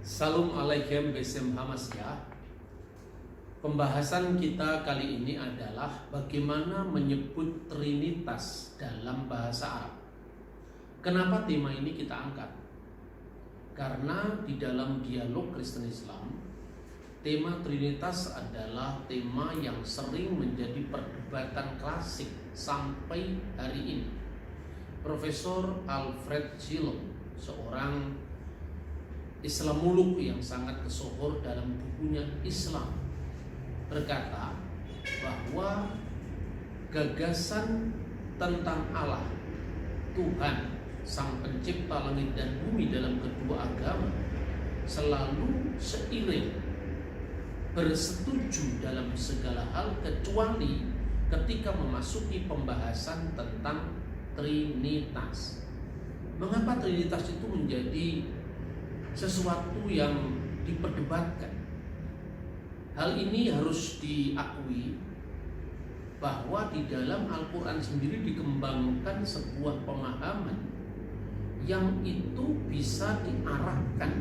Salam alaikum besem hamasya. Pembahasan kita kali ini adalah bagaimana menyebut Trinitas dalam bahasa Arab. Kenapa tema ini kita angkat? Karena di dalam dialog Kristen Islam, tema Trinitas adalah tema yang sering menjadi perdebatan klasik sampai hari ini. Profesor Alfred Zillow, seorang Islamolog yang sangat tersohor dalam bukunya Islam, berkata bahwa gagasan tentang Allah, Tuhan, Sang Pencipta langit dan bumi dalam kedua agama selalu seiring, bersetuju dalam segala hal kecuali ketika memasuki pembahasan tentang Trinitas. Mengapa Trinitas itu menjadi sesuatu yang diperdebatkan? Hal ini harus diakui bahwa di dalam Al-Quran sendiri dikembangkan sebuah pemahaman yang itu bisa diarahkan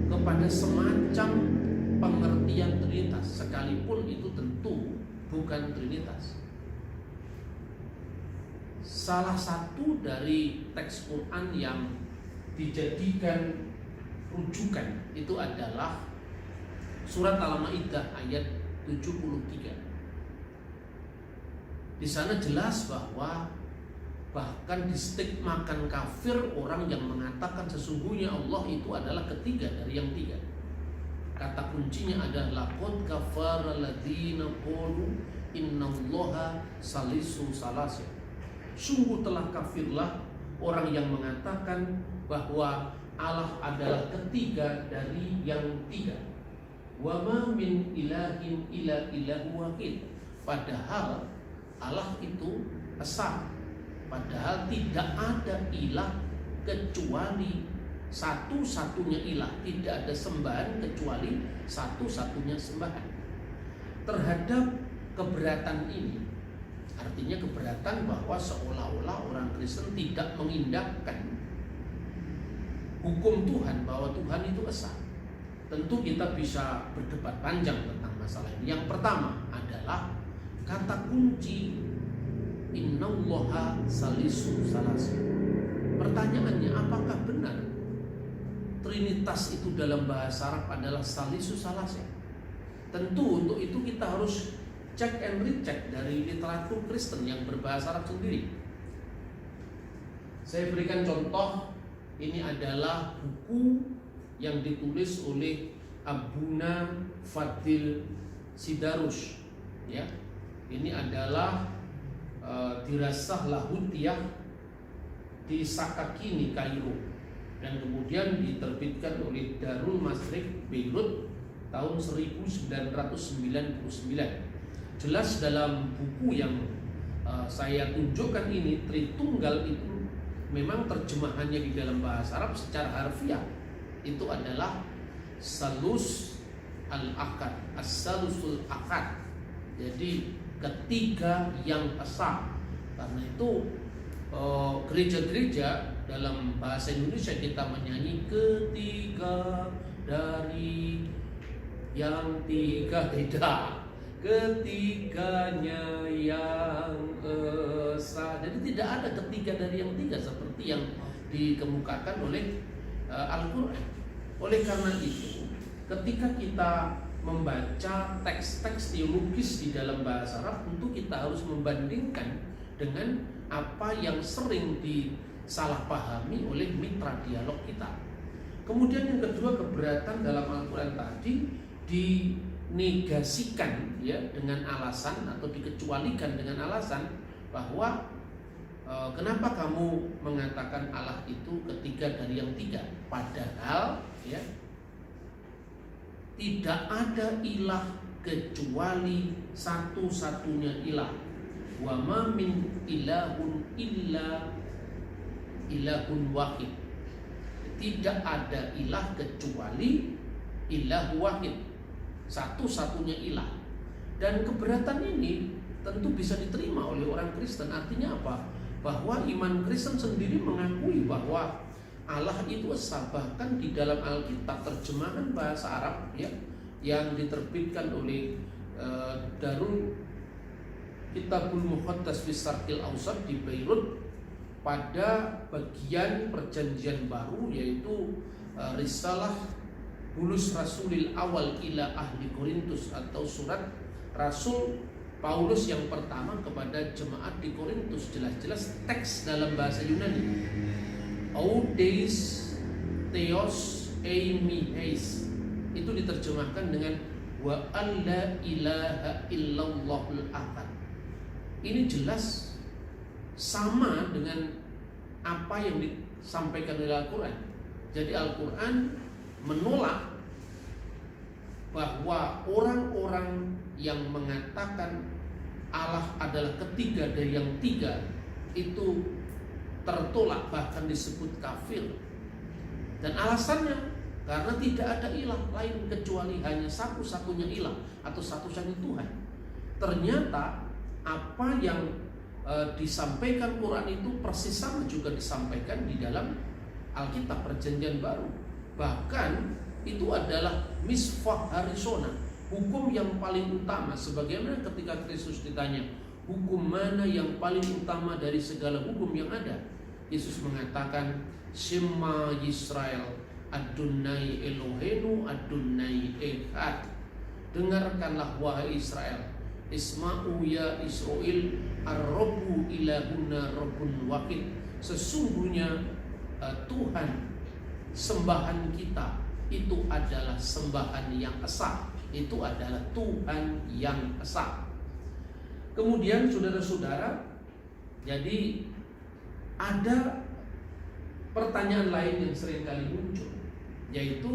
kepada semacam pengertian Trinitas, sekalipun itu tentu bukan Trinitas. Salah satu dari teks Quran yang dijadikan rujukan itu adalah surat Al-Maidah ayat 73. Di sana jelas bahwa bahkan distigmakan kafir orang yang mengatakan sesungguhnya Allah itu adalah ketiga dari yang tiga. Kata kuncinya adalah laqad kafara alladziina qalu innallaha salisu salasa. Sungguh telah kafirlah orang yang mengatakan bahwa Allah adalah ketiga dari yang tiga. Wa ma min ilahin illa ilahu wahid. Padahal Allah itu esa. Padahal tidak ada ilah kecuali satu-satunya ilah. Tidak ada sembahan kecuali satu-satunya sembahan. Terhadap keberatan ini, artinya keberatan bahwa seolah-olah orang Kristen tidak mengindahkan hukum Tuhan, bahwa Tuhan itu esa. Tentu kita bisa berdebat panjang tentang masalah ini. Yang pertama adalah kata kunci innallaha salisu salasa. Pertanyaannya, apakah benar Trinitas itu dalam bahasa Arab adalah salisu salasa? Tentu untuk itu kita harus cek and recheck dari literatur Kristen yang berbahasa Arab sendiri. Saya berikan contoh. Ini adalah buku yang ditulis oleh Abuna Fadil Sidarus. Ya, ini adalah Dirasah Lahutiyah di Sakakini, Kairo, dan kemudian diterbitkan oleh Darul Masrik Beirut tahun 1999. Jelas dalam buku yang saya tunjukkan ini, Tritunggal itu memang terjemahannya di dalam bahasa Arab secara harfiah itu adalah salus al-akad, as-salusul akad. Jadi ketiga yang esa. Karena itu gereja-gereja dalam bahasa Indonesia kita menyanyi ketiga dari yang tiga, tidak, ketiganya yang esa. Jadi tidak ada ketiga dari yang tiga seperti yang dikemukakan oleh Al-Quran. Oleh karena itu, ketika kita membaca teks-teks teologis di dalam bahasa Arab, tentu kita harus membandingkan dengan apa yang sering disalahpahami oleh mitra dialog kita. Kemudian yang kedua, keberatan dalam Al-Quran tadi dinegasikan ya dengan alasan atau dikecualikan dengan alasan bahwa kenapa kamu mengatakan Allah itu ketiga dari yang tiga? Padahal ya tidak ada ilah kecuali satu-satunya ilah. Wa ma min ilahun illa ilahun wahid. Tidak ada ilah kecuali ilah wahid, satu-satunya ilah. Dan keberatan ini tentu bisa diterima oleh orang Kristen. Artinya apa? Bahwa iman Kristen sendiri mengakui bahwa Allah itu esa. Bahkan di dalam Alkitab terjemahan bahasa Arab ya, yang diterbitkan oleh Darul Kitabul Muqaddas fi Syarqil Awsat di Beirut pada bagian perjanjian baru, yaitu Risalah Bulus Rasulil Awal ila Ahli Korintus, atau surat Rasul Paulus yang pertama kepada jemaat di Korintus. Jelas-jelas teks dalam bahasa Yunani, Oudeis Theos Eimiheis, itu diterjemahkan dengan wa alla ilaha illallahul ahad. Ini jelas sama dengan apa yang disampaikan oleh Al-Quran. Jadi Al-Quran menolak bahwa orang-orang yang mengatakan Allah adalah ketiga dari yang tiga itu tertolak, bahkan disebut kafir. Dan alasannya karena tidak ada ilah lain kecuali hanya satu-satunya ilah atau satu-satunya Tuhan. Ternyata apa yang disampaikan Quran itu persis sama juga disampaikan di dalam Alkitab Perjanjian Baru. Bahkan itu adalah misfah harisona, hukum yang paling utama. Sebagaimana ketika Kristus ditanya, hukum mana yang paling utama dari segala hukum yang ada? Yesus mengatakan, Shema Yisrael, Adonai Elohenu, Adonai Echad. Dengarkanlah wahai Israel, Isma'u ya Israel, Ar-Rabbu ilahuna Rabbun wahid. Sesungguhnya Tuhan sembahan kita itu adalah sembahan yang esa, itu adalah Tuhan yang esa. Kemudian saudara-saudara, jadi ada pertanyaan lain yang sering kali muncul, yaitu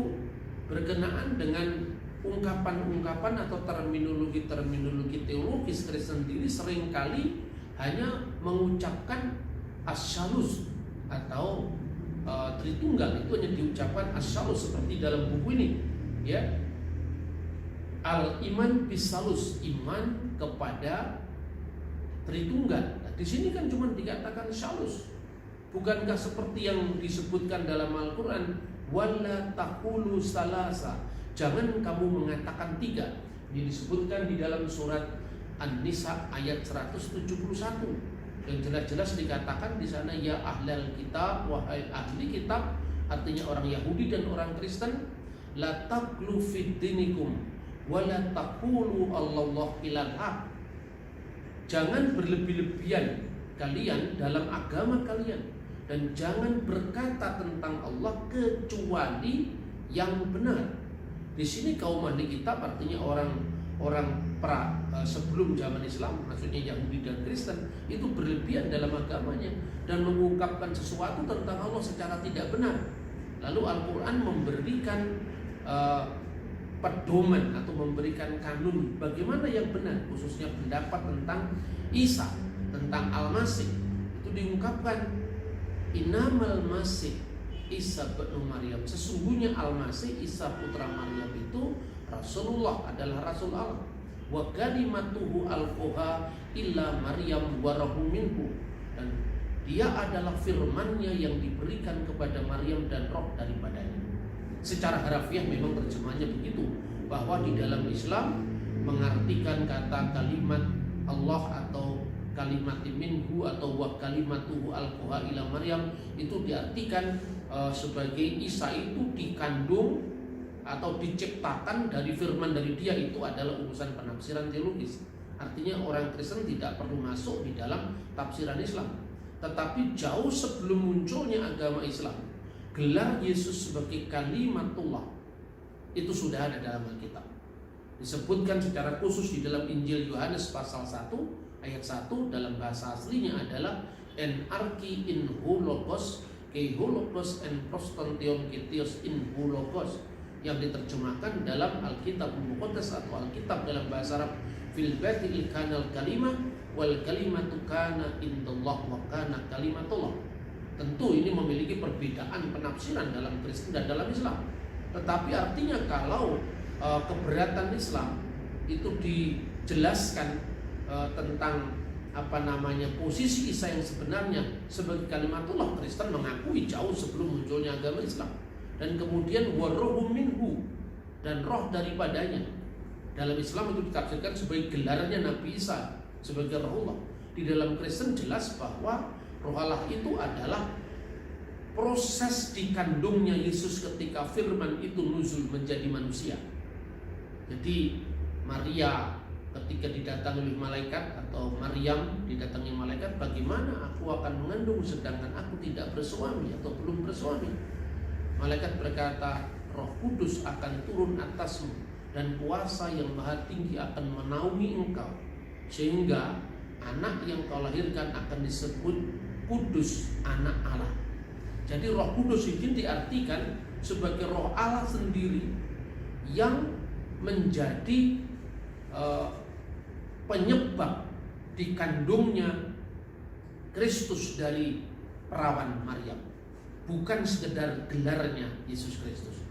berkenaan dengan ungkapan-ungkapan atau terminologi teologis Kristen sendiri seringkali hanya mengucapkan asyalus atau Tritunggal, itu hanya diucapkan asyalus seperti dalam buku ini ya, al-iman bisalus, iman kepada Tritunggal. Nah, di sini kan cuma dikatakan syalus. Bukankah seperti yang disebutkan dalam Al-Quran, wala taqulu salasa, jangan kamu mengatakan tiga. Ini disebutkan di dalam surat An-Nisa ayat 171. Dan jelas-jelas dikatakan di sana, ya ahlal kitab, wahai ahli kitab, artinya orang Yahudi dan orang Kristen, la taqlu fid dinikum wa la taqulu Allah ilal haq. Jangan berlebih-lebihan kalian dalam agama kalian, dan jangan berkata tentang Allah kecuali yang benar. Di sini kaum ahli kitab artinya orang sebelum zaman Islam, maksudnya Yahudi dan Kristen, itu berlebihan dalam agamanya dan mengungkapkan sesuatu tentang Allah secara tidak benar. Lalu Al-Quran memberikan pedoman atau memberikan kanun bagaimana yang benar, khususnya pendapat tentang Isa, tentang Al-Masih. Itu diungkapkan, Innamal Masih Isa bin Maryam, sesungguhnya Al-Masih Isa putra Maryam itu Rasulullah, adalah Rasul Allah. Wa kalimatuhu alqaha illa Maryam wa ruhun minhu, dan dia adalah firman-Nya yang diberikan kepada Maryam dan roh daripadanya. Secara harafiah memang terjemahannya begitu, bahwa di dalam Islam mengartikan kata kalimat Allah atau kalimat minhu atau wa kalimatuhu alqaha ila Maryam itu diartikan sebagai Isa itu dikandung atau diciptakan dari firman dari dia. Itu adalah urusan penafsiran teologis. Artinya orang Kristen tidak perlu masuk di dalam tafsiran Islam. Tetapi jauh sebelum munculnya agama Islam, gelar Yesus sebagai kalimatullah itu sudah ada dalam Alkitab. Disebutkan secara khusus di dalam Injil Yohanes pasal 1 ayat 1, dalam bahasa aslinya adalah en arki in hologos ke hologos en prostantion ketios in hologos, yang diterjemahkan dalam Alkitab Muqaddas atau Alkitab dalam bahasa Arab, fil batil kanal kalimah wal kalimatu kana indallah wa kana kalimatullah. Tentu ini memiliki perbedaan penafsiran dalam Kristen dan dalam Islam. Tetapi artinya kalau keberatan Islam itu dijelaskan tentang posisi Isa yang sebenarnya sebagai kalimatullah, Kristen mengakui jauh sebelum munculnya agama Islam. Dan kemudian waruhum minhu, dan roh daripadanya. Dalam Islam itu ditafsirkan sebagai gelarnya Nabi Isa sebagai Rohullah. Di dalam Kristen jelas bahwa Roh Allah itu adalah proses dikandungnya Yesus ketika firman itu nuzul menjadi manusia. Jadi Maria ketika didatangi oleh malaikat, atau Maryam didatangi malaikat, bagaimana aku akan mengandung sedangkan aku tidak bersuami atau belum bersuami? Malaikat berkata, Roh Kudus akan turun atasmu dan kuasa yang maha tinggi akan menaungi engkau, sehingga anak yang kau lahirkan akan disebut Kudus, anak Allah. Jadi Roh Kudus ini diartikan sebagai Roh Allah sendiri yang menjadi penyebab dikandungnya Kristus dari perawan Maryam, bukan sekedar gelarnya Yesus Kristus.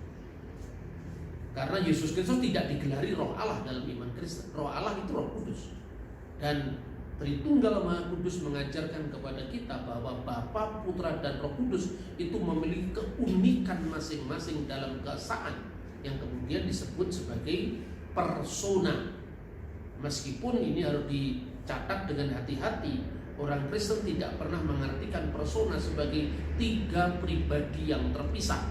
Karena Yesus Kristus tidak digelari Roh Allah dalam iman Kristen. Roh Allah itu Roh Kudus. Dan Tritunggal Maha Kudus mengajarkan kepada kita bahwa Bapa, Putra, dan Roh Kudus itu memiliki keunikan masing-masing dalam keesaan yang kemudian disebut sebagai persona. Meskipun ini harus dicatat dengan hati-hati, orang Kristen tidak pernah mengartikan persona sebagai tiga pribadi yang terpisah.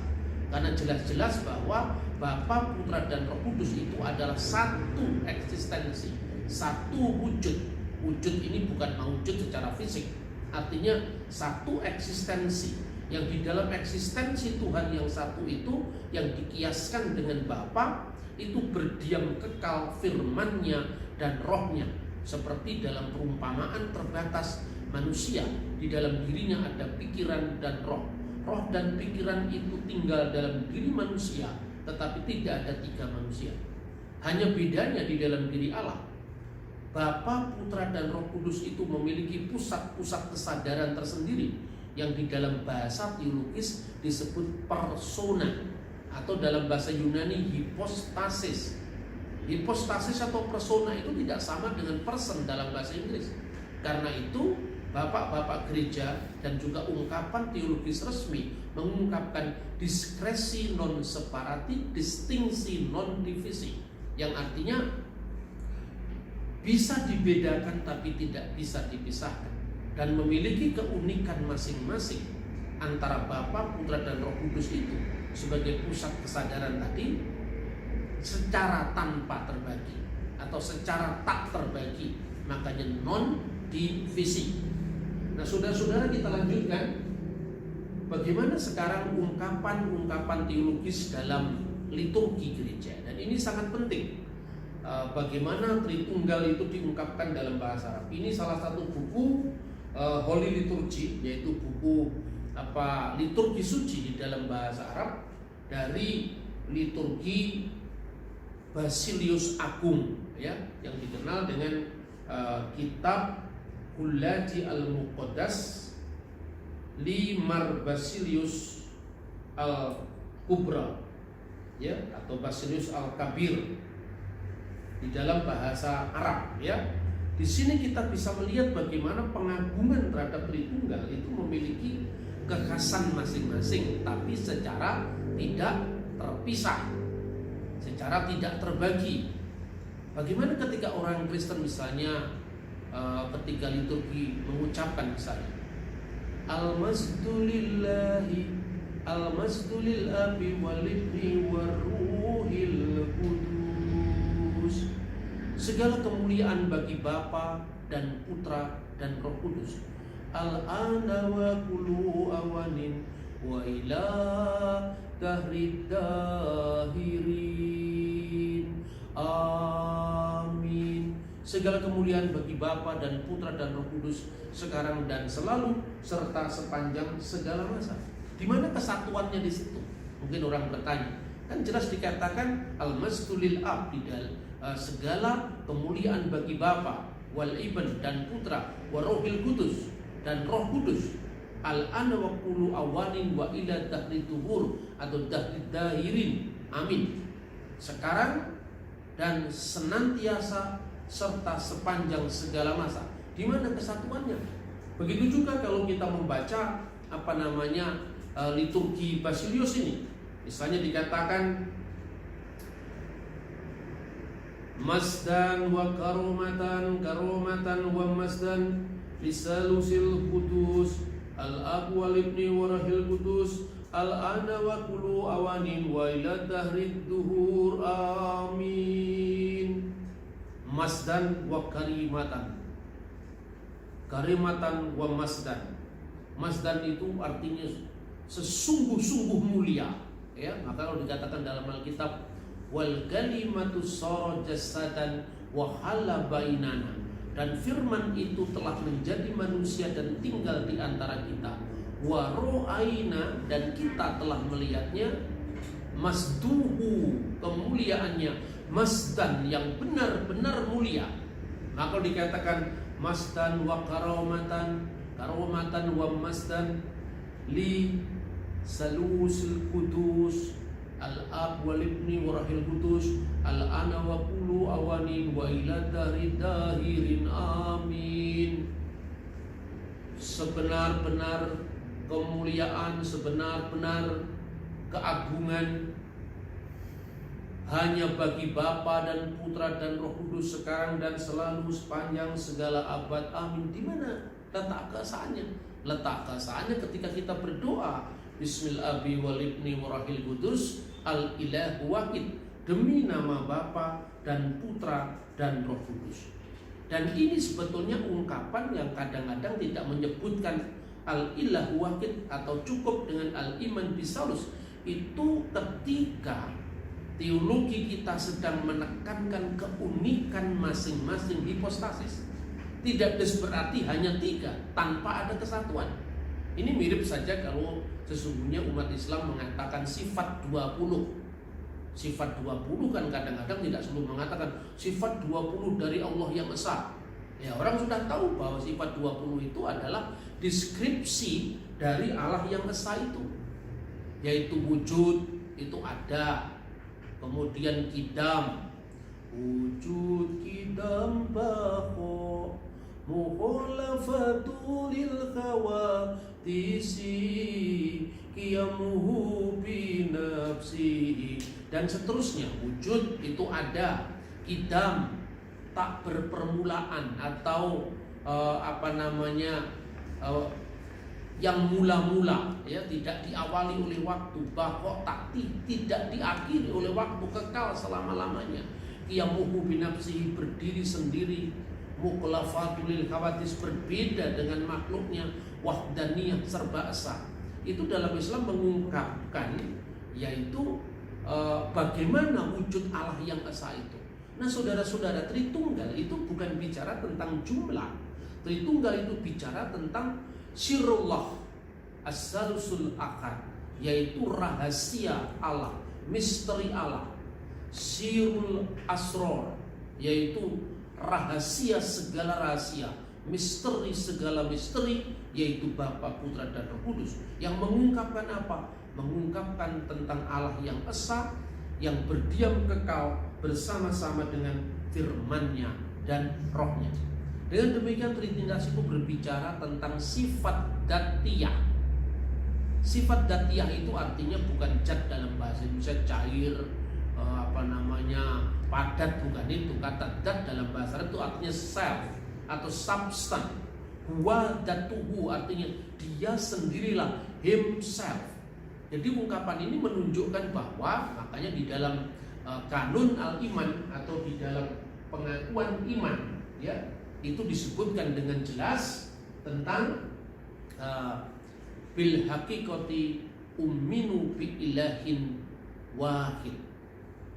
Karena jelas-jelas bahwa Bapa, Putra, dan Roh Kudus itu adalah satu eksistensi, satu wujud. Wujud ini bukan mewujud secara fisik, artinya satu eksistensi yang di dalam eksistensi Tuhan yang satu itu yang dikiaskan dengan Bapa itu berdiam kekal firman-Nya dan rohnya, seperti dalam perumpamaan terbatas manusia. Di dalam dirinya ada pikiran dan roh. Roh dan pikiran itu tinggal dalam diri manusia, tetapi tidak ada tiga manusia. Hanya bedanya di dalam diri Allah, Bapa, Putra, dan Roh Kudus itu memiliki pusat-pusat kesadaran tersendiri yang di dalam bahasa teologis disebut persona, atau dalam bahasa Yunani hipostasis. Hipostasis atau persona itu tidak sama dengan person dalam bahasa Inggris. Karena itu bapak-bapak gereja dan juga ungkapan teologis resmi mengungkapkan diskresi non separatif, distingsi non divisi, yang artinya bisa dibedakan tapi tidak bisa dipisahkan, dan memiliki keunikan masing-masing antara Bapa, Putra, dan Roh Kudus itu sebagai pusat kesadaran tadi secara tanpa terbagi atau secara tak terbagi, makanya non divisi. Nah, saudara-saudara, kita lanjutkan bagaimana sekarang ungkapan-ungkapan teologis dalam liturgi gereja, dan ini sangat penting. Bagaimana Tritunggal itu diungkapkan dalam bahasa Arab. Ini salah satu buku Holy Liturgy, yaitu buku liturgi suci di dalam bahasa Arab dari liturgi Basilius Agung, ya, yang dikenal dengan kitab Hullati al-Muqaddas li Mar Basilius al-Kubra, ya, atau Basilius al-Kabir di dalam bahasa Arab, ya. Di sini kita bisa melihat bagaimana pengagungan terhadap Tritunggal itu memiliki kekhasan masing-masing, tapi secara tidak terpisah, secara tidak terbagi. Bagaimana ketika orang Kristen misalnya ketika liturgi mengucapkan misalnya Al-Masdu lillahi, Al-Masdu lil Abi wal Ibni war Ruhil Qudus. Segala kemuliaan bagi Bapa dan Putra dan Roh Kudus. Al-ana wa kullu awanin wa ila dahrid dahirin. Amin. Segala kemuliaan bagi Bapa dan Putra dan Roh Kudus, sekarang dan selalu, serta sepanjang segala masa. Di mana kesatuannya di situ? Mungkin orang bertanya. Kan jelas dikatakan Al-Masdu lil Ab, segala kemuliaan bagi Bapa, wal Ibn dan Putra, wa Rohil Kudus dan Roh Kudus. Al-ana wa kullu awanin wa ila dahri tuhur atau dahri dahirin. Amin. Sekarang dan senantiasa serta sepanjang segala masa. Di mana kesatuannya? Begitu juga kalau kita membaca liturgi Basilius ini. Misalnya dikatakan masdan wa karomatan wa masdan lisalusil kudus al-ab wal ibni wa rahil kudus al-ana wa kulu awanin wa ila dahrid duhur amin. Masdan wa karimatan wa masdan. Masdan itu artinya sesungguh-sungguh mulia, ya. Maka kalau dikatakan dalam Alkitab wal kalimatu sara jasadan wa hala bainana, dan firman itu telah menjadi manusia dan tinggal di antara kita, wa ro'aina, dan kita telah melihatnya, masduhu, kemuliaannya, masdan, yang benar-benar mulia. Maka dikatakan masdan wa karomatan wa masdan li salusul kudus al-ab wal ibni wa rahil kudus al-ana wa kulu awanin wa ila dahirin amin. Sebenar-benar kemuliaan, sebenar-benar keagungan hanya bagi Bapa dan Putra dan Roh Kudus, sekarang dan selalu sepanjang segala abad amin. Di mana letak keesaannya? Letak keesaannya ketika kita berdoa Bismillahi wal ibni wa rahil kudus al ilahu wahid, demi nama Bapa dan Putra dan Roh Kudus. Dan ini sebetulnya ungkapan yang kadang-kadang tidak menyebutkan al ilahu wahid atau cukup dengan al iman bisalus. Itu ketika teologi kita sedang menekankan keunikan masing-masing hipostasis. Tidak berarti hanya 3 tanpa ada kesatuan. Ini mirip saja kalau sesungguhnya umat Islam mengatakan sifat 20. Sifat 20 kan kadang-kadang tidak selalu mengatakan sifat 20 dari Allah yang Esa. Ya, orang sudah tahu bahwa sifat 20 itu adalah deskripsi dari Allah yang Esa itu. Yaitu wujud, itu ada. Kemudian kidam, wujud kidam bako mukhalafatul lil khawatisi qiyamuhu binafsihi, dan seterusnya. Wujud itu ada, kidam tak berpermulaan atau yang mula-mula, ya, tidak diawali oleh waktu, bahwa tidak diakhiri oleh waktu, kekal selama-lamanya. Qiyamuhu binafsihi, berdiri sendiri. Mukhlafatul khawatis, berbeda dengan makhluknya. Wahdaniyah, serba esa. Itu dalam Islam mengungkapkan yaitu bagaimana wujud Allah yang esa itu. Nah, saudara-saudara, Tritunggal itu bukan bicara tentang jumlah. Tritunggal itu bicara tentang sirullah as-salusul akad, yaitu rahasia Allah, misteri Allah. Sirul asror, yaitu rahasia segala rahasia, misteri segala misteri, yaitu Bapa, Putra dan Roh Kudus. Yang mengungkapkan apa? Mengungkapkan tentang Allah yang esa, yang berdiam kekal bersama-sama dengan firman-Nya dan Roh-Nya. Dengan demikian Trinitas itu berbicara tentang sifat datiyah. Sifat datiyah itu artinya bukan zat dalam bahasa Indonesia cair, padat, bukan itu. Kata dat dalam bahasa Arab itu artinya self atau substance. Huwa datuhu artinya dia sendirilah, himself. Jadi ungkapan ini menunjukkan bahwa, makanya di dalam kanun al-iman atau di dalam pengakuan iman, ya, itu disebutkan dengan jelas tentang bil haqiqati umminu bi ilahin wahid.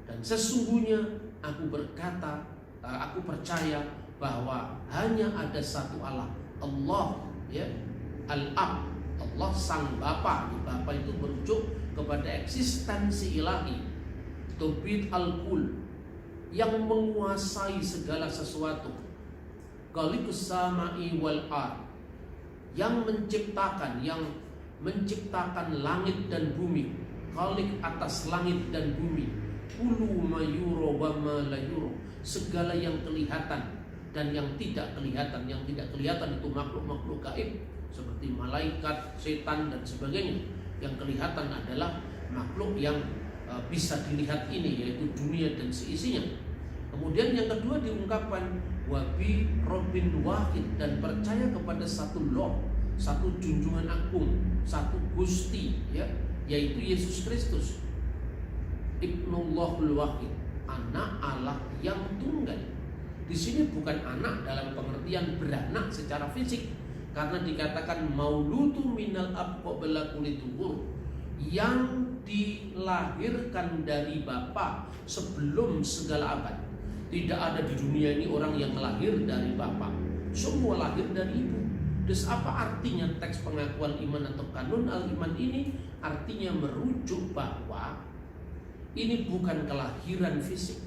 Dan sesungguhnya aku berkata, aku percaya bahwa hanya ada satu Allah, Allah, ya, Al-Ab, Allah Sang Bapa. Bapa itu merujuk kepada eksistensi ilahi, Tauhid al-Kul, yang menguasai segala sesuatu. Khaliqus samai wal ard, yang menciptakan langit dan bumi. Khaliq atas langit dan bumi. Kullu ma yura wa ma la yura, segala yang kelihatan dan yang tidak kelihatan. Yang tidak kelihatan itu makhluk-makhluk gaib seperti malaikat, setan dan sebagainya. Yang kelihatan adalah makhluk yang bisa dilihat ini, yaitu dunia dan seisinya. Kemudian yang kedua diungkapkan wabi Robin wahid, dan percaya kepada satu Lord, satu junjungan agung, satu Gusti, ya, yaitu Yesus Kristus. Ibnullahul wahid, anak Allah yang tunggal. Di sini bukan anak dalam pengertian beranak secara fisik, karena dikatakan mauludu minal ab qabla kulituhur, yang dilahirkan dari Bapa sebelum segala abad. Tidak ada di dunia ini orang yang lahir dari Bapa, semua lahir dari Ibu. Terus apa artinya teks pengakuan iman atau kanun al-iman ini? Artinya merujuk bahwa ini bukan kelahiran fisik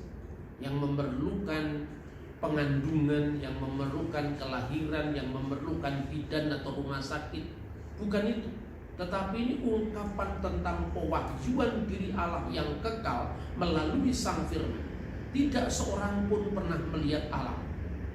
yang memerlukan pengandungan, yang memerlukan kelahiran, yang memerlukan bidan atau rumah sakit. Bukan itu. Tetapi ini ungkapan tentang pewahyuan diri Allah yang kekal melalui Sang Firman. Tidak seorang pun pernah melihat Allah.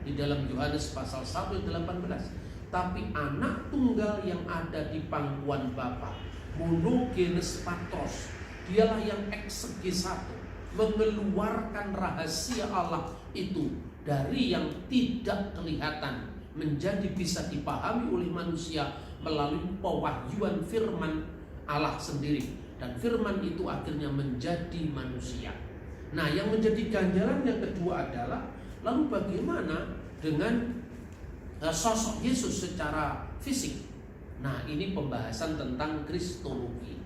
Di dalam Yohanes pasal 1 ayat 18. Tapi anak tunggal yang ada di pangkuan Bapa, monogenes patros, dialah yang eksegesatu, mengeluarkan rahasia Allah itu dari yang tidak kelihatan menjadi bisa dipahami oleh manusia melalui pewahyuan firman Allah sendiri. Dan firman itu akhirnya menjadi manusia. Nah, yang menjadi ganjaran yang kedua adalah lalu bagaimana dengan sosok Yesus secara fisik. Nah, ini pembahasan tentang kristologi.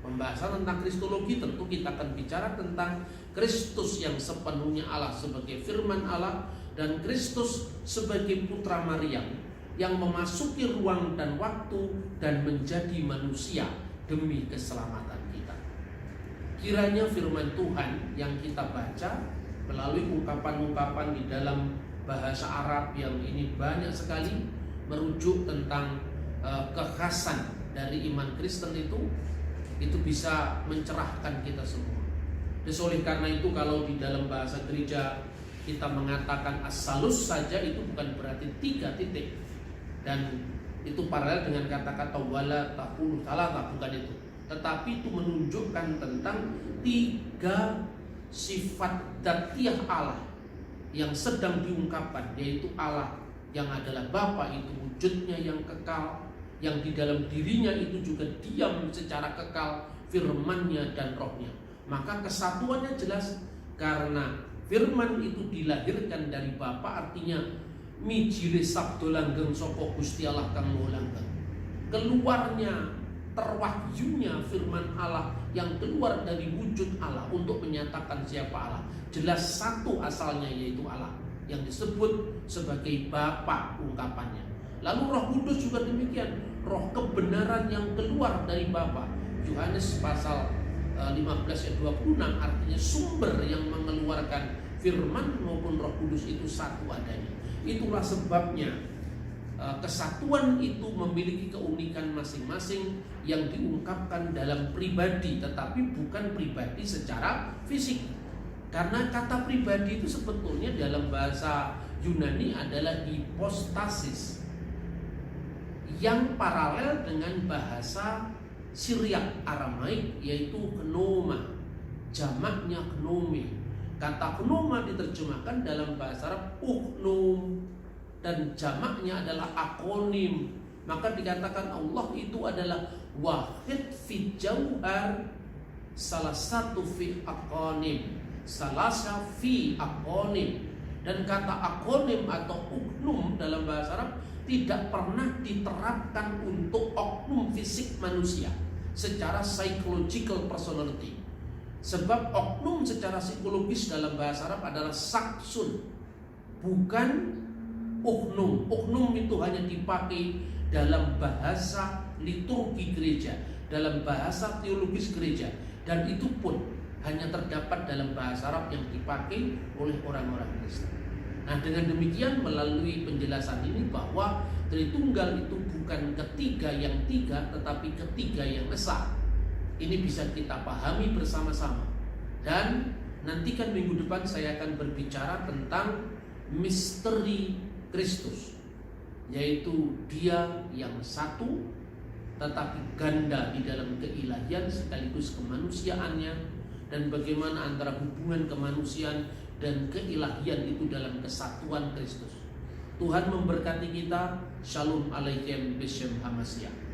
Pembahasan tentang kristologi tentu kita akan bicara tentang Kristus yang sepenuhnya Allah sebagai firman Allah, dan Kristus sebagai putra Maryam yang memasuki ruang dan waktu dan menjadi manusia demi keselamatan kita. Kiranya firman Tuhan yang kita baca melalui ungkapan-ungkapan di dalam bahasa Arab yang ini banyak sekali merujuk tentang kekhasan dari iman Kristen itu bisa mencerahkan kita semua. Dan oleh karena itu kalau di dalam bahasa gereja kita mengatakan as-salus saja, itu bukan berarti 3 titik. Dan itu paralel dengan kata-kata wala taqulu thalatha, bukan itu. Tetapi itu menunjukkan tentang 3 sifat dzatiyah Allah yang sedang diungkapkan, yaitu Allah yang adalah Bapa, itu wujudnya yang kekal, yang di dalam dirinya itu juga diam secara kekal firman-Nya dan Roh-Nya. Maka kesatuannya jelas karena firman itu dilahirkan dari Bapa, artinya mijile sabdo langgeng saka Gusti Allah kang maha langgeng. Keluarnya, terwahyunya firman Allah yang keluar dari wujud Allah untuk menyatakan siapa Allah. Jelas satu asalnya, yaitu Allah yang disebut sebagai Bapa ungkapannya. Lalu Roh Kudus juga demikian, roh kebenaran yang keluar dari Bapa. Yohanes pasal 15 ayat 26, artinya sumber yang mengeluarkan firman maupun Roh Kudus itu satu adanya. Itulah sebabnya kesatuan itu memiliki keunikan masing-masing yang diungkapkan dalam pribadi, tetapi bukan pribadi secara fisik. Karena kata pribadi itu sebetulnya dalam bahasa Yunani adalah hipostasis, yang paralel dengan bahasa Syriak Aramaik, yaitu gnoma, jamaknya gnome. Kata gnoma diterjemahkan dalam bahasa Arab uknum, dan jamaknya adalah akonim. Maka dikatakan Allah itu adalah wahid fi jauhar, salah satu fi akonim, salasa fi akonim. Dan kata akonim atau uknum dalam bahasa Arab tidak pernah diterapkan untuk oknum fisik manusia secara psychological personality. Sebab oknum secara psikologis dalam bahasa Arab adalah saksun, bukan uknum. Uknum itu hanya dipakai dalam bahasa liturgi gereja, dalam bahasa teologis gereja, dan itu pun hanya terdapat dalam bahasa Arab yang dipakai oleh orang-orang Kristen. Nah, dengan demikian melalui penjelasan ini bahwa Tritunggal itu bukan ketiga yang tiga, tetapi ketiga yang esa. Ini bisa kita pahami bersama-sama. Dan nantikan minggu depan saya akan berbicara tentang misteri Kristus, yaitu Dia yang satu tetapi ganda di dalam keilahian sekaligus kemanusiaannya, dan bagaimana antara hubungan kemanusiaan dan keilahian itu dalam kesatuan Kristus. Tuhan memberkati kita. Shalom alaikum bishem hamasya.